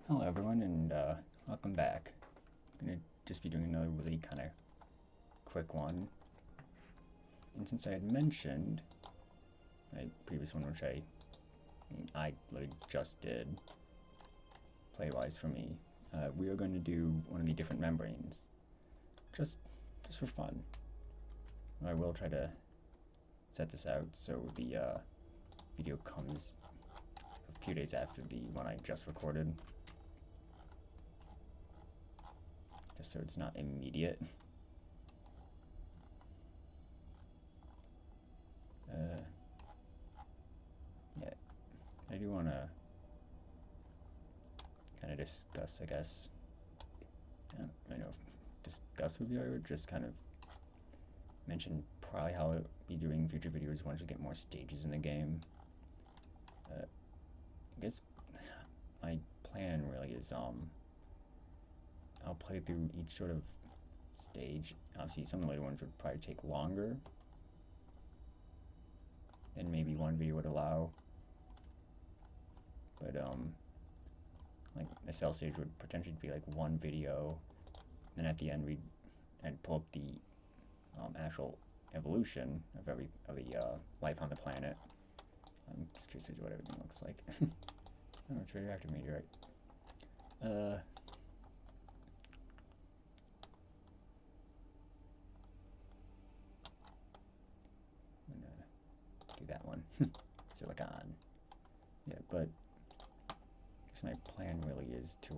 Hello everyone, and welcome back. I'm going to just be doing another really kind of quick one. And since I had mentioned my previous one, which I really just did, play-wise for me, we are going to do one of the different membranes, just for fun. I will try to set this out so the video comes a few days after the one I just recorded, just so it's not immediate. Yeah, I do want to kind of discuss, I guess. I know if discuss with you, I would just kind of mention probably how I'll be doing future videos once we get more stages in the game. I guess my plan really is I'll play through each sort of stage. Obviously, some of the later ones would probably take longer than maybe one video would allow. But like the cell stage would potentially be like one video, and at the end I'd pull up the actual evolution of the life on the planet. I'm just curious as to what everything looks like. Oh, it's radioactive meteorite. I'm gonna do that one. Silicon. Yeah, but I guess my plan really is to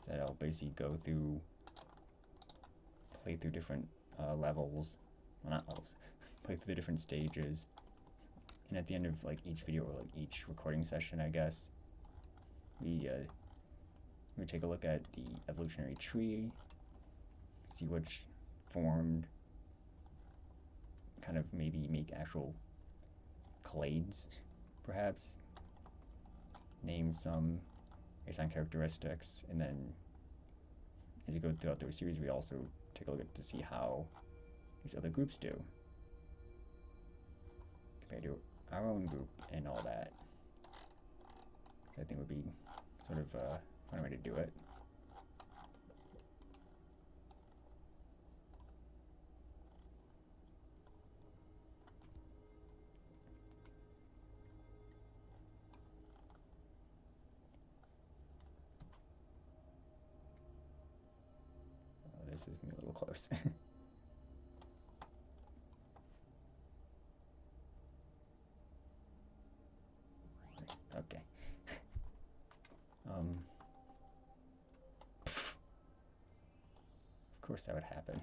that I'll basically play through different levels, well, not levels, play through the different stages, and at the end of like each video or like each recording session, I guess, we take a look at the evolutionary tree, see which formed, kind of maybe make actual clades, perhaps, name some based on characteristics, and then as you go throughout the series, we also take a look at to see how these other groups do compared to our own group and all that. Which I think would be sort of a fun way to do it. Oh, this is me a little close. Okay. Of course that would happen.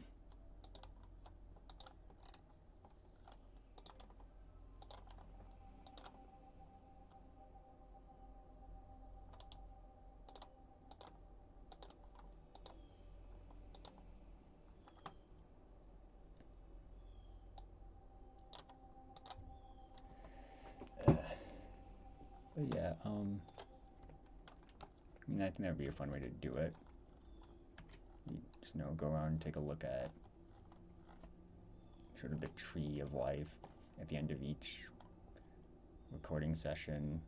But yeah, I mean, I think that would be a fun way to do it. You just go around and take a look at sort of the tree of life at the end of each recording session,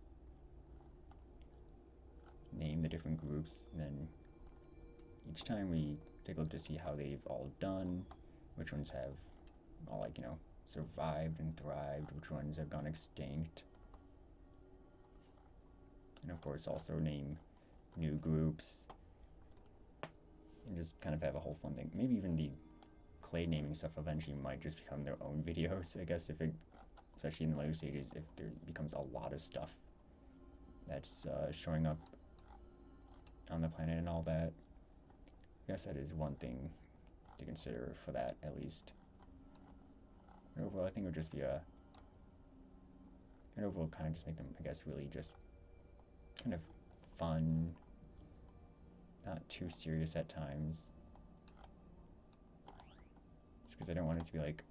name the different groups, and then each time we take a look to see how they've all done, which ones have all survived and thrived, which ones have gone extinct, and of course also name new groups, and just kind of have a whole fun thing. Maybe even the clade naming stuff eventually might just become their own videos, I guess, if it, especially in the later stages, if there becomes a lot of stuff that's showing up on the planet and all that. I guess that is one thing to consider for that, at least. And overall, I think it would just be and overall kind of just make them, I guess, really just kind of fun, not too serious at times. Just because I don't want it to be like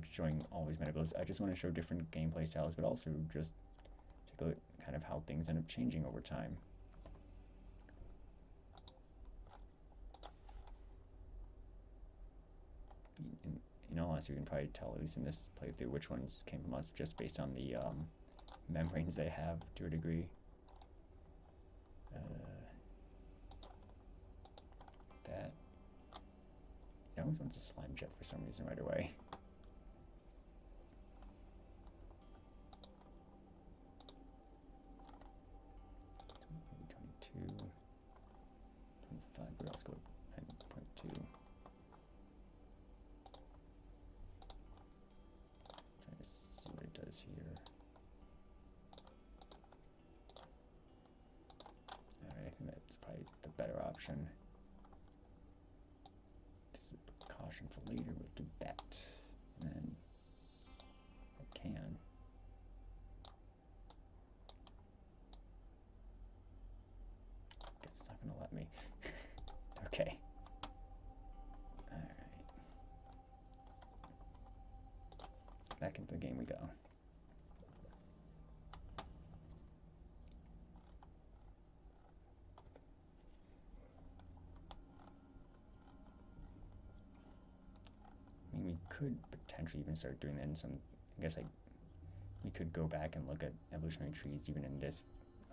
showing always meta builds. I just want to show different gameplay styles, but also just take a look at kind of how things end up changing over time. honestly, you can probably tell, at least in this playthrough, which ones came from us just based on the membranes they have to a degree. That. It always wants a slime jet for some reason right away. 22, 25, but let's go 9.2. Trying to see what it does here. Alright, I think that's probably the better option. Just a precaution for later, we'll do that. And then I can. Guess it's not gonna let me. Okay. Alright. Back into the game we go. I mean, we could potentially even start doing that in some, I guess like, we could go back and look at evolutionary trees even in this,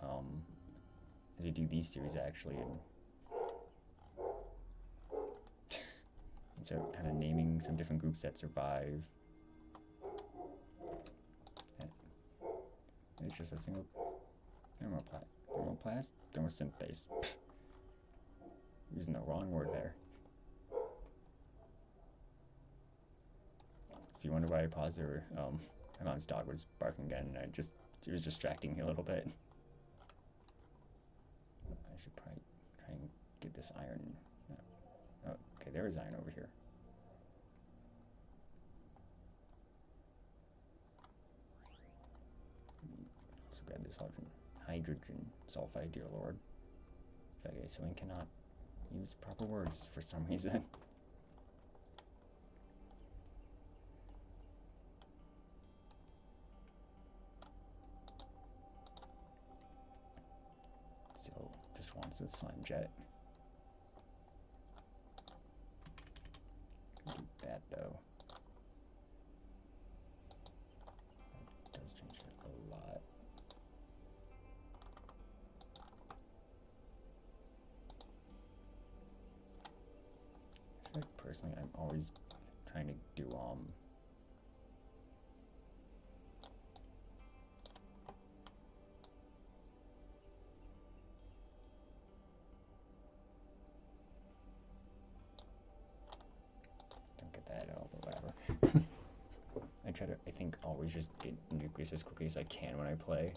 as we do these series actually, and so kind of naming some different groups that survive. And it's just a single thermosynthase. Using the wrong word there. If you wonder why I paused there, my mom's dog was barking again, and it was distracting me a little bit. I should probably try and get this iron. No. Oh, okay, there is iron over here. Let's grab this hydrogen sulfide, dear lord. Okay, so we cannot use proper words for some reason. So, just wants a slime jet. Can do that though. It does change it a lot. I feel like personally I'm always trying to do don't get that at all, but whatever. I try to, I think, always just get nucleus as quickly as I can when I play.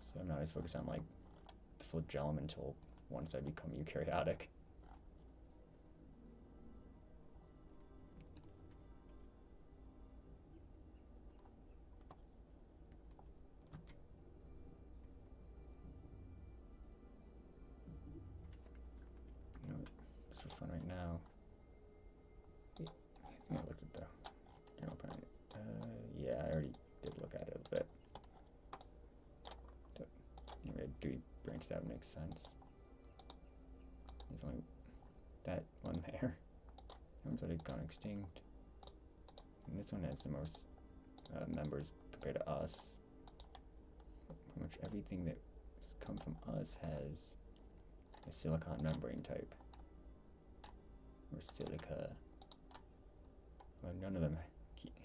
So I'm not as focused on like the flagellum until once I become eukaryotic. You know, just for fun right now. I think I looked at the general plan. Yeah, I already did look at it a bit. So, anyway, Dewey branches out makes sense. There's only that one there. That one's already gone extinct. And this one has the most members compared to us. Pretty much everything that's come from us has a silicon membrane type. Or silica. Well, none of them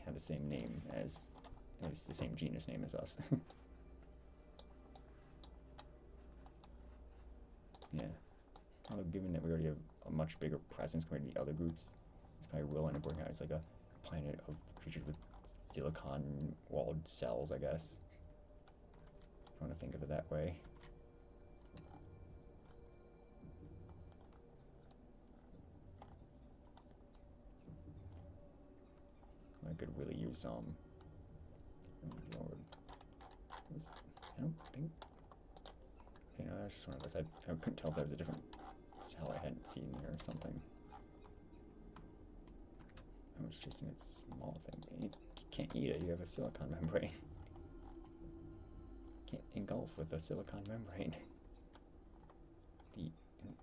have the same name as, at least the same genus name as us. Yeah. Although given that we already have a much bigger presence compared to the other groups, this probably will end up working out as like a planet of creatures with silicon walled cells, I guess. If you want to think of it that way. I could really use oh Lord. I don't think. Okay, no, that's just one of those. I couldn't tell if that was a different cell I hadn't seen there or something. I was chasing a small thing. You can't eat it. You have a silicon membrane. Can't engulf with a silicon membrane.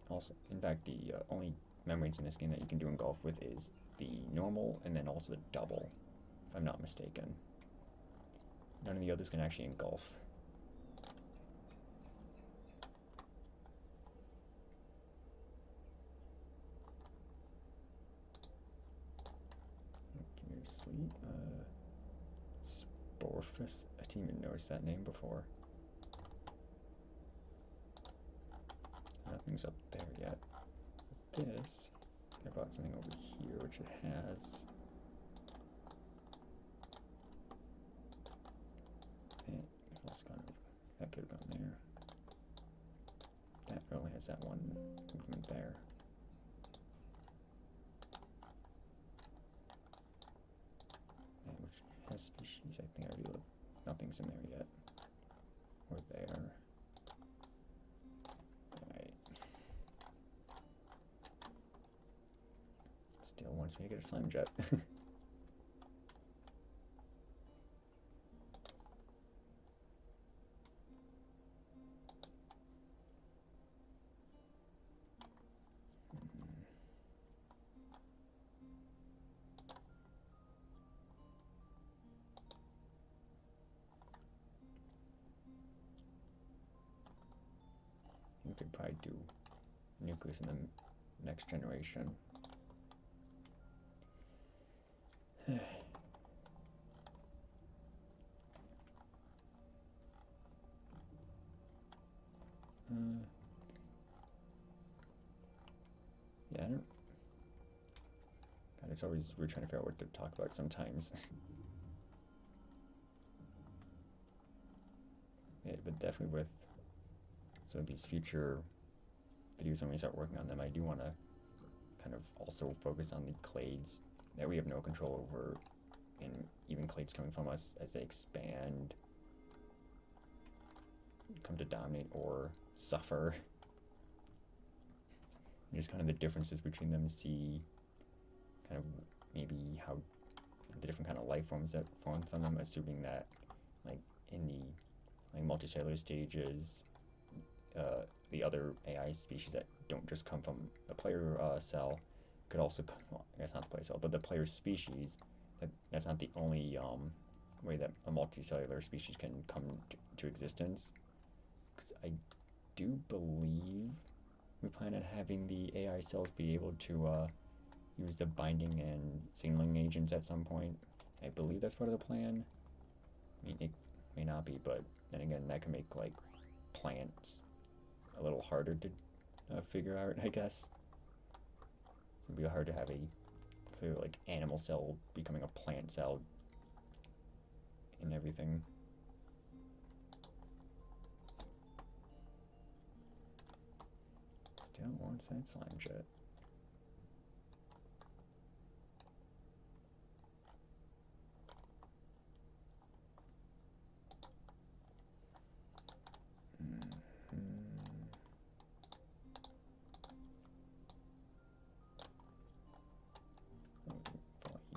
Also, in fact, the only membranes in this game that you can do engulf with is the normal and then also the double, if I'm not mistaken. None of the others can actually engulf. Sleep. Sporfus. I didn't even notice that name before. Nothing's up there yet. But this, I brought something over here, which it has. That could have gone there. That only has that one movement there. And which has species, I think I already looked. Nothing's in there yet. Or there. Alright. Still wants me to get a slime jet. We could probably do nucleus in the next generation. Yeah, I don't. God, it's always we're trying to figure out what to talk about sometimes. Yeah, but definitely with some of these future videos when we start working on them, I do want to kind of also focus on the clades that we have no control over, and even clades coming from us as they expand, come to dominate or suffer. And just kind of the differences between them, see kind of maybe how the different kind of life forms that form from them, assuming that like in the multicellular stages, the other AI species that don't just come from the player cell could also come, well, I guess not the player cell, but the player species. That's not the only way that a multicellular species can come to existence. Because I do believe we plan on having the AI cells be able to use the binding and signaling agents at some point. I believe that's part of the plan. I mean, it may not be, but then again, that can make like plants a little harder to figure out, I guess. It'd be hard to have a clear like animal cell becoming a plant cell and everything. Still wants that slime jet.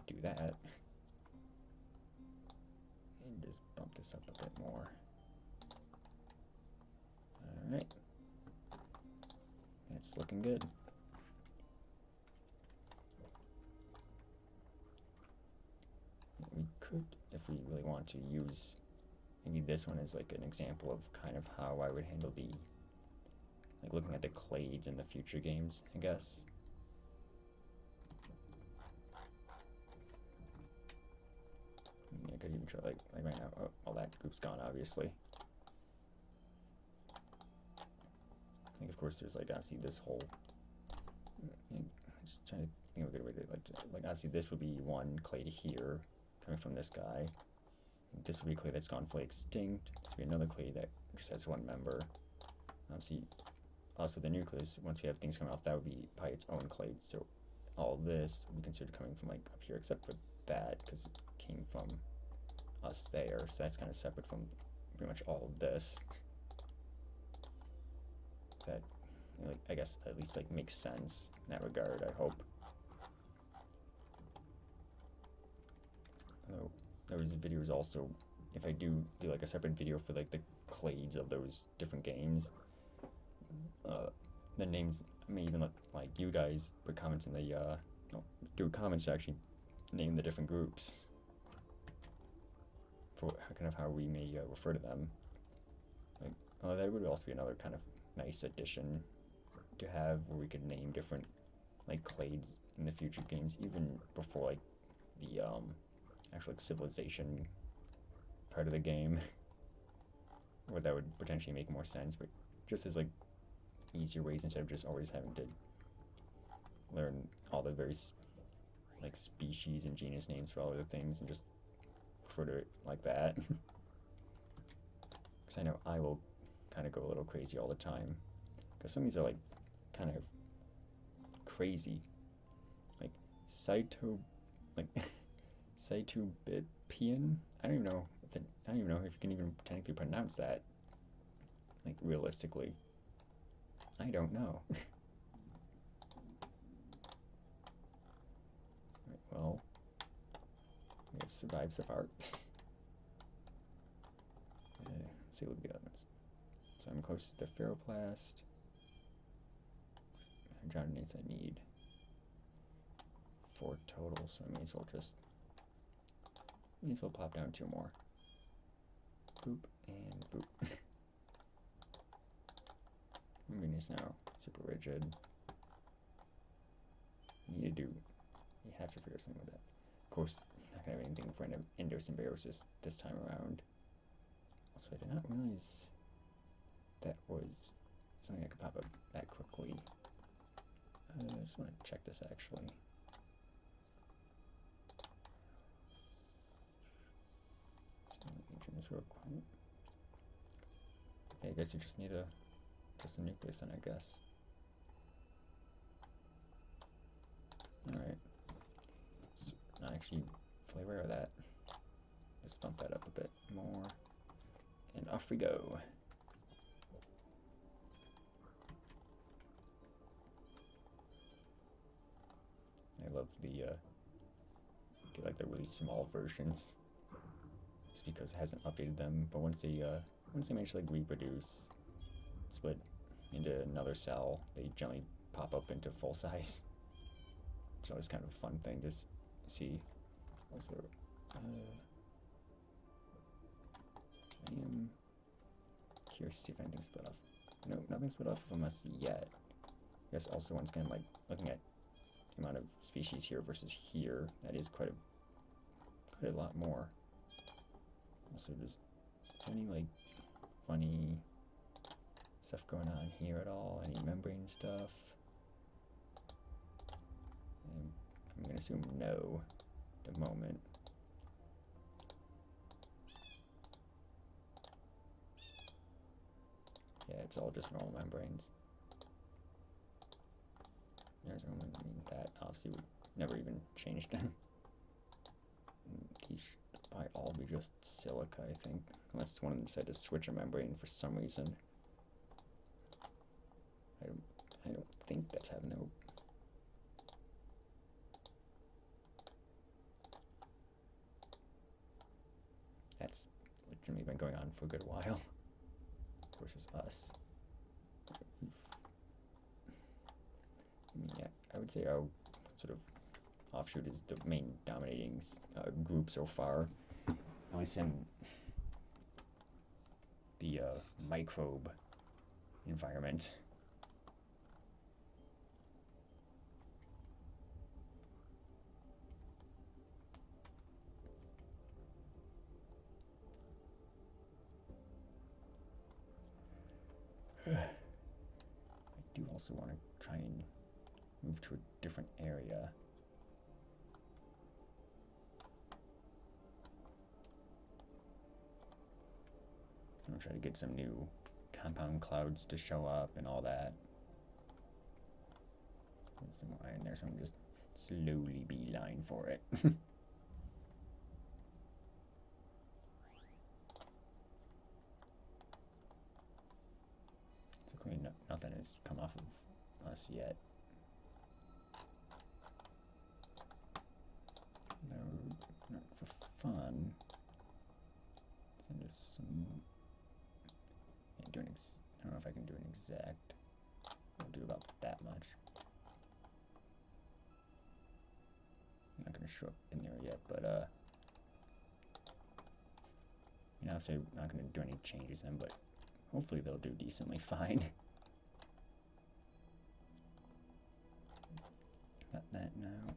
Do that and just bump this up a bit more. Alright, that's looking good. We could, if we really want to, use maybe this one as like an example of kind of how I would handle the, like looking at the clades in the future games, I guess. I could even try like right now. Oh, well, that group's gone, obviously. I think, of course, there's like obviously this whole. Just trying to think of a good way to like obviously this would be one clade here, coming from this guy. This would be a clade that's gone fully extinct. This would be another clade that just has one member. Obviously, us with the nucleus, once we have things coming off, that would be by its own clade. So all this would be considered coming from like up here, except for that, because it came from us there. So that's kind of separate from pretty much all of this. That, you know, like, I guess at least like makes sense in that regard, I hope. Although there was videos also, if I do like a separate video for like the clades of those different games, the names. I may even let like you guys put comments in the do comments to actually name the different groups for kind of how we may refer to them. Like, that would also be another kind of nice addition to have, where we could name different like clades in the future games, even before like the actual like civilization part of the game, where that would potentially make more sense, but just as like easier ways instead of just always having to learn all the various like species and genus names for all of the things and just refer to it like that. Because I know I will kind of go a little crazy all the time, because some of these are like kind of crazy, like Cyto, like Cytobipian. I don't even know if you can even technically pronounce that. Like realistically, I don't know. Right, well, we have survived so far. Let's see what the other ones. So I'm close to the Ferroplast. Hydrogenates I need 4 total, so I may as well plop down 2 more. Boop and boop. Membrane is now super rigid. You have to figure something with that. Of course, not gonna have anything for endosymbiosis this time around. Also, I did not realize that was something that could pop up that quickly. I just want to check this actually. Agent is real quiet. Okay, I guess you just need to test the nucleus then, I guess. Alright. So, not actually fully aware of that. Let's bump that up a bit more. And off we go. I love the like the really small versions, just because it hasn't updated them. But once they manage to like reproduce, split into another cell, they generally pop up into full size. It's always kind of a fun thing to see. Also, I am curious to see if anything split off. No, nothing split off from us yet. I guess also once again, like looking at the amount of species here versus here, that is quite a lot more. Also, is there any like funny stuff going on here at all? Any membrane stuff? I'm gonna assume no at the moment. Yeah, it's all just normal membranes. There's only that obviously would never even change them. These should probably all be just silica, I think, unless one of them decided to switch a membrane for some reason. I don't think that's happened though. That's legitimately been going on for a good while. Of course, it's us. I mean, yeah, I would say our sort of offshoot is the main dominating group so far, at least in the microbe environment. I do also want to try and move to a different area. I'm gonna try to get some new compound clouds to show up and all that. There's some iron there, so I'm just slowly beeline for it. So clearly nothing has come off of us yet. No, for fun, send us some. I don't know if I can do an exact. I'll do about to show up in there yet, but you know, if they're not going to do any changes then, but hopefully they'll do decently fine. Got that now.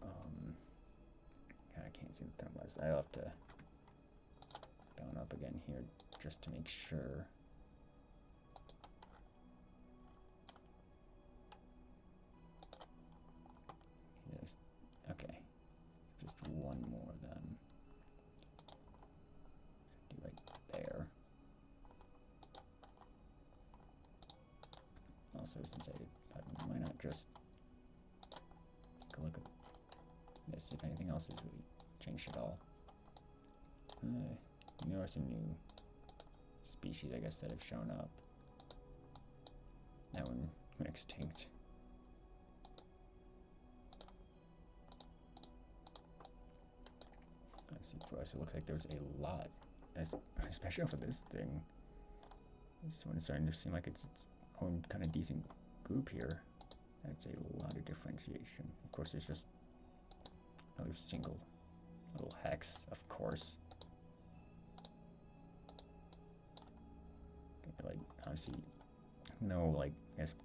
God, I can't see the thermals. I'll have to down up again here just to make sure. Yes. Okay. Just one more of them. Do right there. Also, since I might not just take a look at this, if anything else has really changed at all. There are some new species, I guess, that have shown up. That one went extinct. Let's see, for us, it looks like there's a lot, especially for this thing. This one is starting to seem like it's its own kind of decent group here. That's a lot of differentiation. Of course, there's just another single little hex, of course. Like, obviously, no, like, I guess,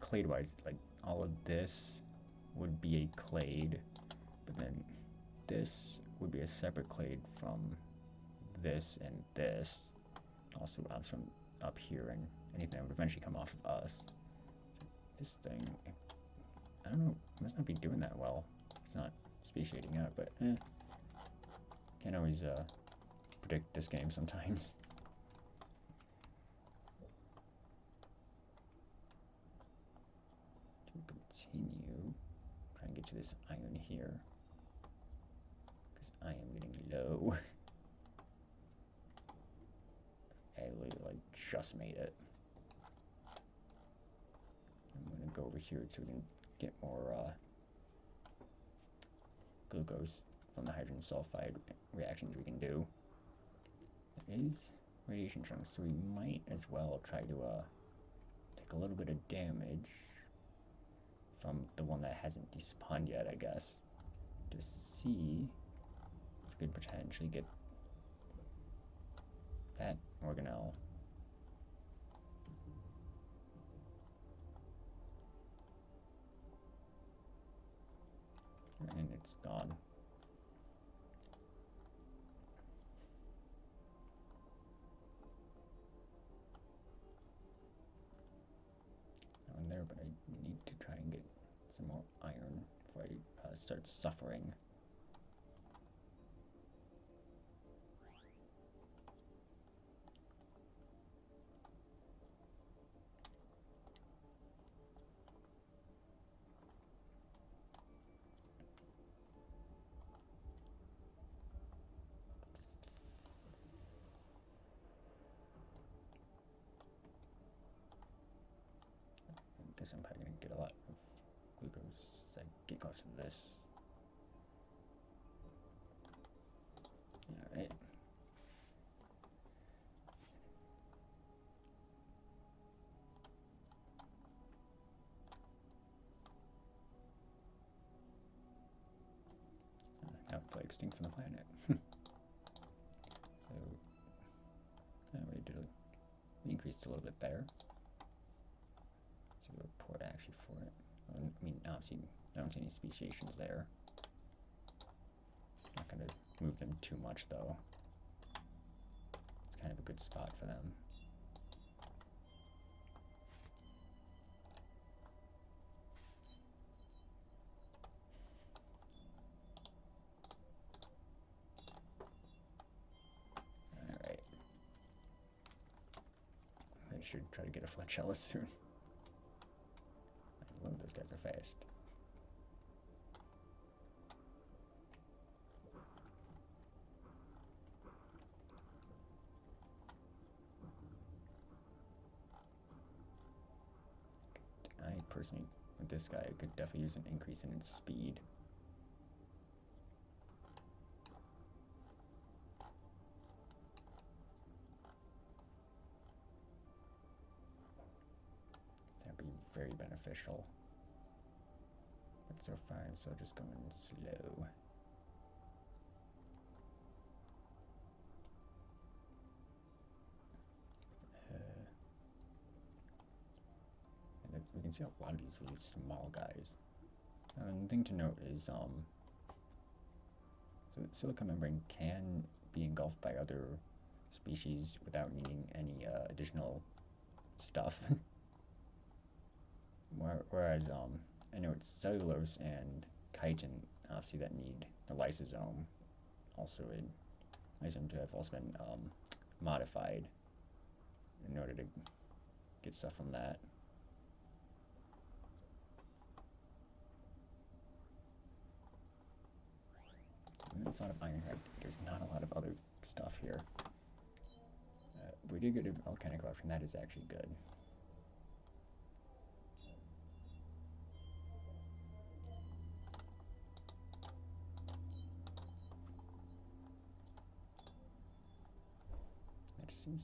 clade-wise, like, all of this would be a clade, but then this would be a separate clade from this and this. Also, from up here, and anything that would eventually come off of us. So this thing, I don't know, it must not be doing that well. It's not speciating out, but can't always predict this game sometimes. To continue, try and get to this iron here, because I am getting low. I literally like just made it. I'm gonna go over here so we can get more glucose from the hydrogen sulfide reactions we can do. There is radiation chunks, so we might as well try to take a little bit of damage from the one that hasn't despawned yet, I guess, to see if we could potentially get that organelle. And it's gone. In there, but I need to try and get some more iron before I start suffering. I guess I'm probably going to get a lot of glucose as I get close to this. Alright. Now it's like extinct from the planet. So, we did increased a little bit there. See the report actually for it. I mean, I don't see any speciations there. Not going to move them too much, though. It's kind of a good spot for them. Alright. I should try to get a flagella soon. I love those guys are fast. I personally, with this guy, could definitely use an increase in its speed. That'd be very beneficial. But so far, I'm still just going slow. we can see a lot of these really small guys. And the thing to note is, so the silicon membrane can be engulfed by other species without needing any additional stuff. Whereas I know it's cellulose and chitin, obviously, that need the lysosome. Also, a lysosome to have also been modified in order to get stuff from that. There's a lot of iron here. There's not a lot of other stuff here. We did get a volcanic eruption. That is actually good. That just seems...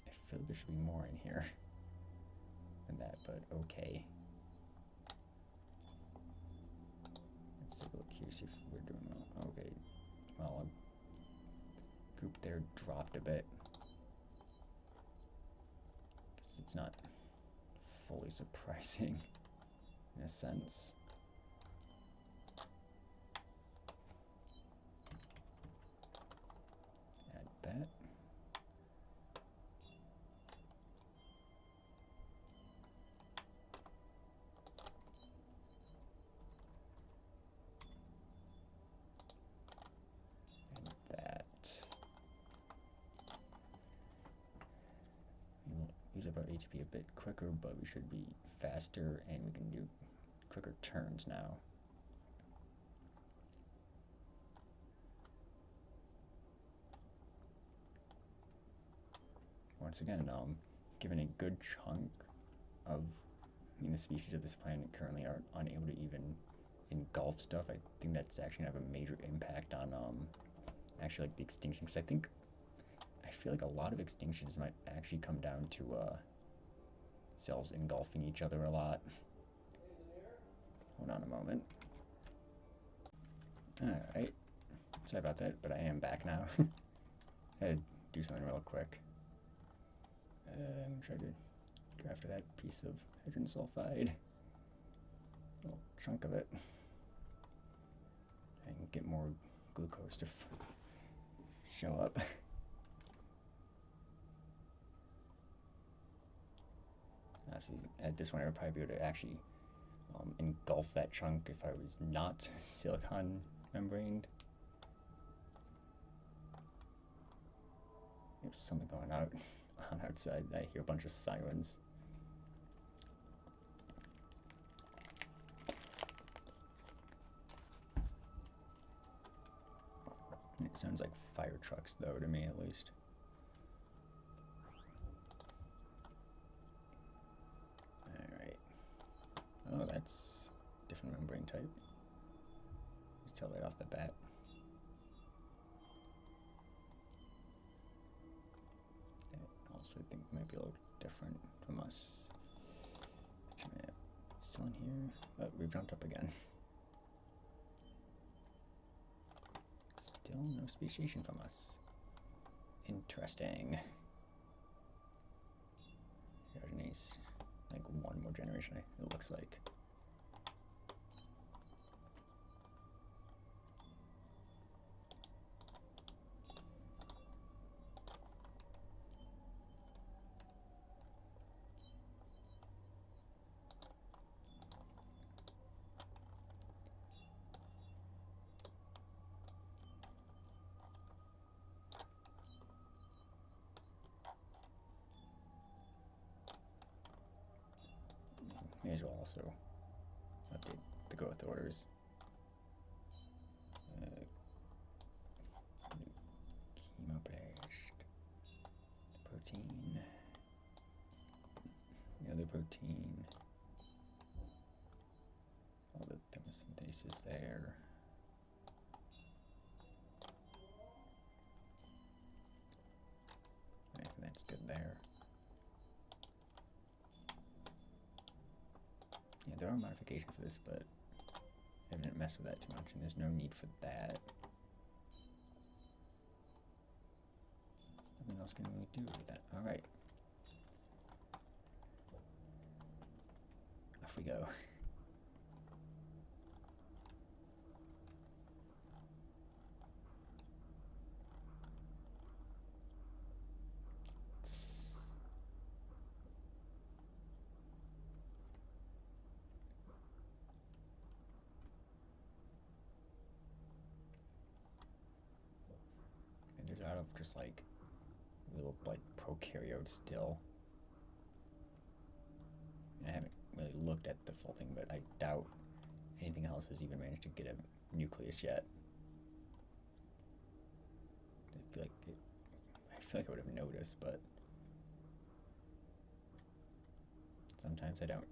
I feel like there should be more in here than that, but okay. Let's take a look here, see if we're doing well. Okay, well, a group there dropped a bit. Guess it's not fully surprising in a sense. Add that. Use up our HP a bit quicker, but we should be faster and we can do quicker turns now. Once again, given a good chunk of the species of this planet currently are unable to even engulf stuff, I think that's actually going to have a major impact on actually like the extinction. Because I feel like a lot of extinctions might actually come down to cells engulfing each other a lot. Hold on a moment. Alright. Sorry about that, but I am back now. I had to do something real quick. I'm trying to go after that piece of hydrogen sulfide. A little chunk of it. And get more glucose to show up. Actually, at this one, I would probably be able to actually engulf that chunk if I was not silicon membraned. There's something going on outside. I hear a bunch of sirens. It sounds like fire trucks, though, to me at least. Alright. Oh, that's a different membrane type. Just tell right off the bat. That also, I think, might be a little different from us. Still in here, but we've jumped up again. Still no speciation from us. Interesting. Nice. Like one more generation, it looks like. May as well also update the growth orders. Chemoblast. The protein. The other protein. All the thermosynthesis there. I think that's good there. Yeah, there are modifications for this, but I didn't mess with that too much, and there's no need for that. Nothing else can really do with that. Alright. off we go. And there's a lot of just like little like prokaryotes still. I haven't really looked at the full thing, but I doubt anything else has even managed to get a nucleus yet. I feel like I would have noticed, but sometimes I don't.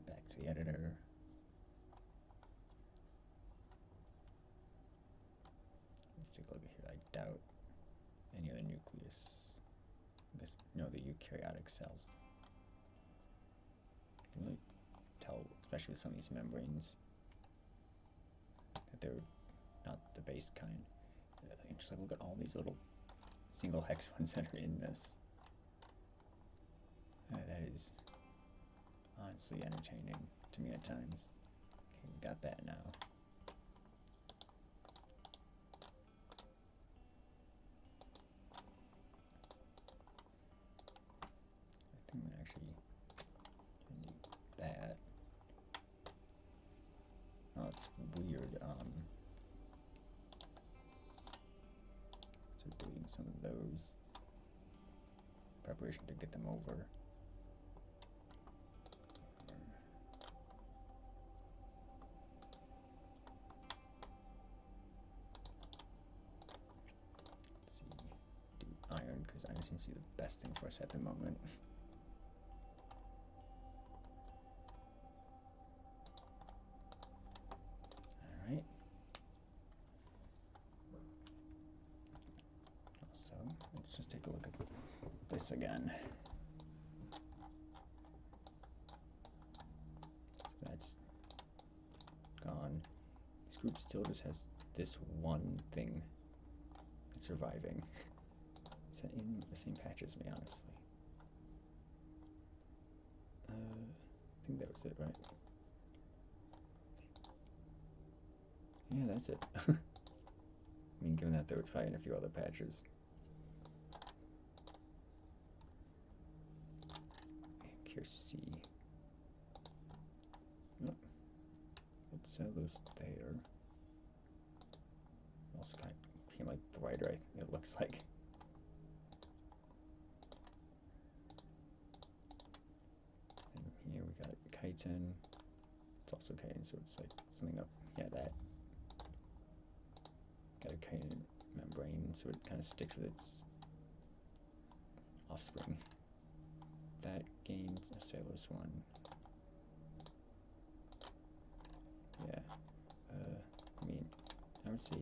Back to the editor. Let's take a look here. I doubt any other nucleus. I guess, no, the eukaryotic cells. You can really tell, especially with some of these membranes, that they're not the base kind. And just like look at all these little single hex ones that are in this. That is honestly entertaining to me at times. Okay, we got that now. I think I'm actually gonna do that. Oh, it's weird. So deleting some of those. Preparation to get them over. Let's see, do iron, because iron seems to be the best thing for us at the moment. Alright. So, let's just take a look at this again. So that's gone. This group still just has this one thing that's surviving. Is that in the same patch as me, honestly? I think that was it, right? Yeah, that's it. I mean, given that there was probably in a few other patches. I'm curious to see. Oh, it's cellulose there. Also kind of became like brighter, I think it looks like. And here we got chitin. It's also chitin, so it's like something up. Yeah, that. Got a chitin membrane, so it kind of sticks with its offspring. That gains a cellulose one. Yeah. I mean, I would say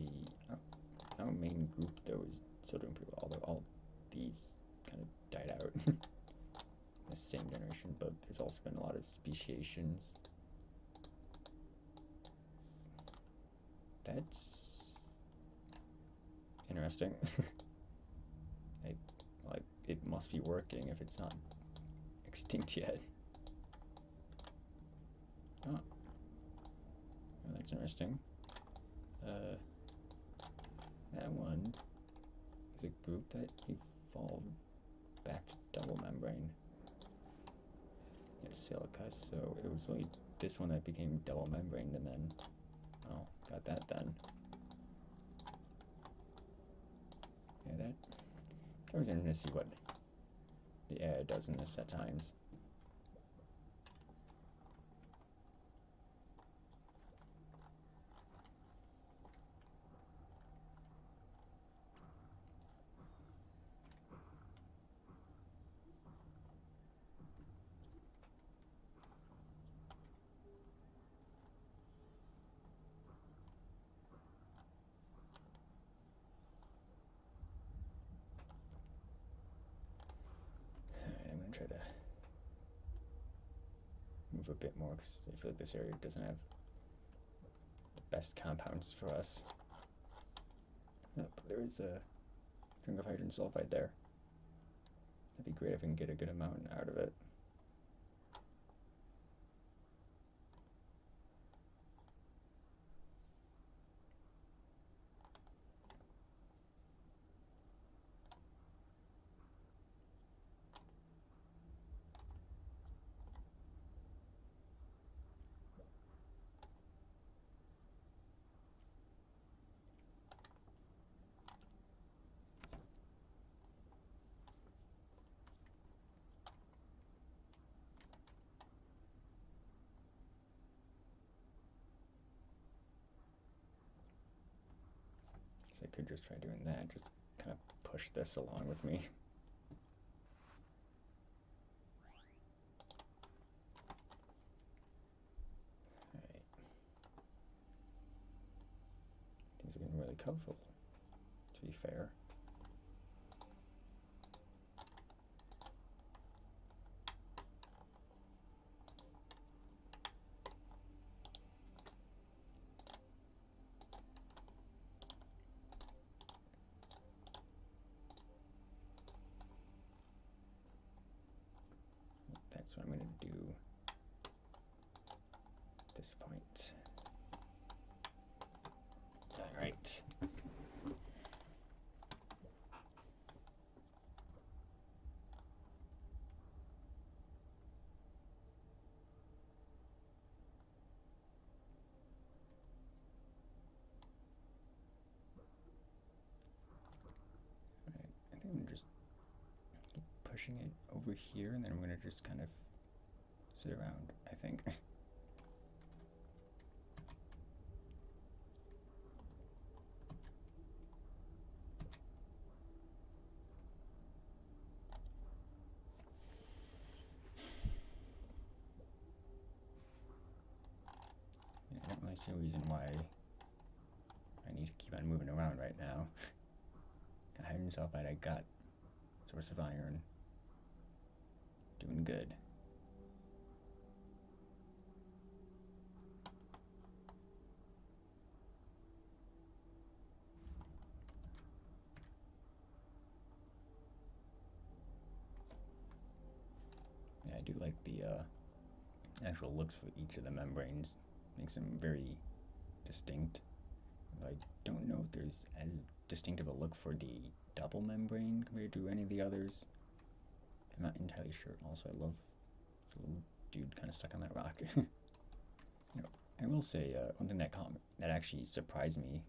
our main group though is still doing pretty well, although all these kind of died out in the same generation, but there's also been a lot of speciations. That's interesting. Like, it must be working if it's not extinct yet. Oh, that's interesting. That one is a group that evolved back to double membrane. It's silica, so it was only this one that became double membrane, and then, oh, got that then. Yeah, that was interesting to see what the air does in this at times. move a bit more because I feel like this area doesn't have the best compounds for us. Oh, but there is a string of hydrogen sulfide there. That'd be great if I can get a good amount out of it. So I could just try doing that, just kind of push this along with me. Alright. Things are getting really colorful, to be fair. That's what I'm going to do at this point. All right. I think I'm going to just keep pushing it over here, and then I'm going to just kind of sit around, I think. I don't really see a reason why I need to keep on moving around right now. Got hydrogen sulfide, I got source of iron. Doing good. Yeah, I do like the actual looks for each of the membranes. Makes them very distinct. I don't know if there's as distinctive a look for the double membrane compared to any of the others. I'm not entirely sure. Also, I love the little dude kind of stuck on that rock. You know, I will say one thing that actually surprised me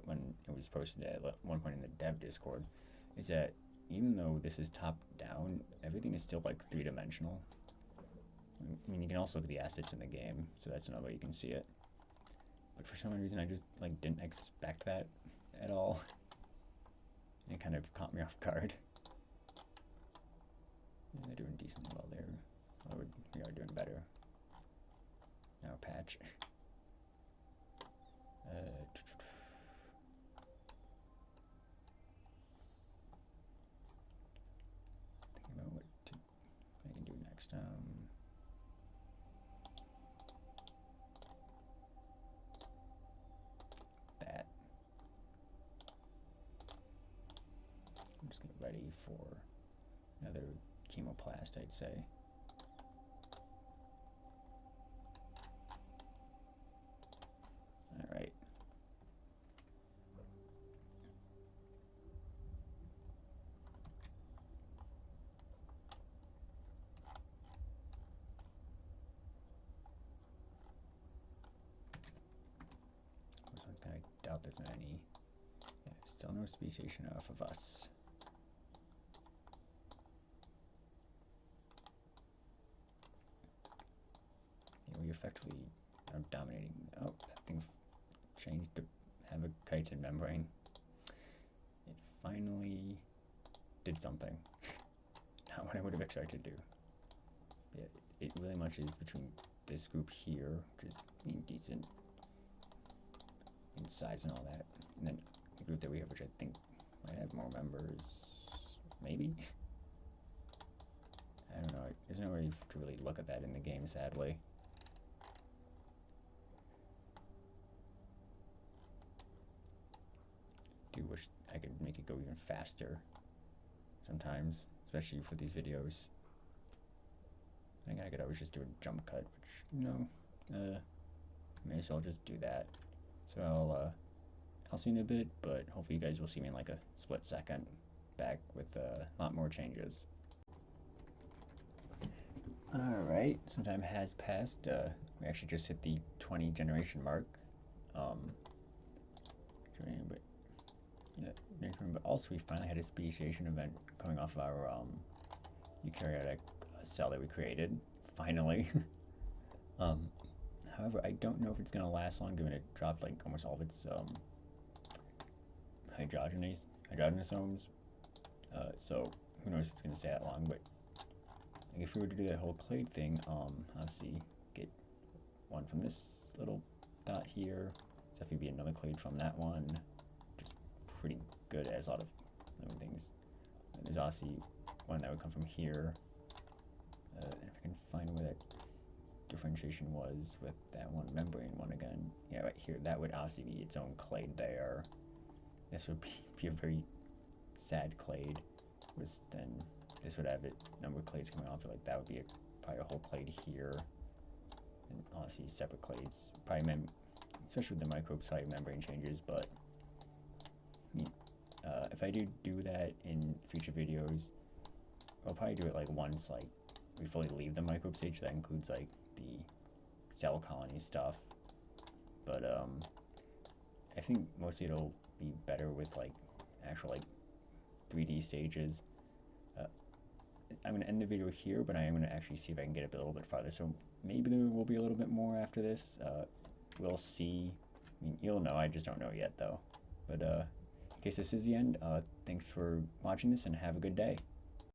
when it was posted at one point in the dev Discord is that even though this is top down, everything is still like three-dimensional. I mean, you can also look at the assets in the game, so that's another way you can see it. But for some reason, I just like didn't expect that at all. It kind of caught me off guard. Yeah, they're doing decently well there. Well, we are doing better. Now patch. Thinking about what I can do next. That. I'm just getting ready for another chemoplast, I'd say. All right. I doubt there's any. Yeah, still no speciation off of us. Yeah, we effectively are dominating. Oh, that thing changed to have a chitin membrane. It finally did something. Not what I would have expected to do. Yeah, it really much is between this group here, which is decent in size and all that, and then the group that we have, which I think might have more members, maybe? I don't know, there's no way to really look at that in the game, sadly. wish I could make it go even faster sometimes, especially for these videos. I think I could always just do a jump cut, which, may as well just do that. So I'll see you in a bit, but hopefully you guys will see me in like a split second back with a lot more changes. Alright, some time has passed. We actually just hit the 20 generation mark. But also we finally had a speciation event coming off of our eukaryotic cell that we created. Finally. However, I don't know if it's going to last long, given it dropped like almost all of its hydrogenosomes. So who knows if it's going to stay that long, but like, if we were to do that whole clade thing, obviously get one from this little dot here, definitely be another clade from that one, just pretty good as a lot of living things. And there's obviously one that would come from here, and if I can find where that differentiation was with that one membrane one again, yeah, right here, that would obviously be its own clade there. This would be a very sad clade, was then this would have it number of clades coming off it, like that would be probably a whole clade here, and obviously separate clades, probably especially with the microbes, probably membrane changes, but I mean, if I do that in future videos, I'll probably do it like once like we fully leave the microbe stage. That includes like the cell colony stuff, but I think mostly it'll be better with like actual like 3D stages. I'm going to end the video here, but I am going to actually see if I can get it a little bit farther. So maybe there will be a little bit more after this. We'll see. I mean, you'll know. I just don't know yet, though. But in case this is the end, thanks for watching this, and have a good day.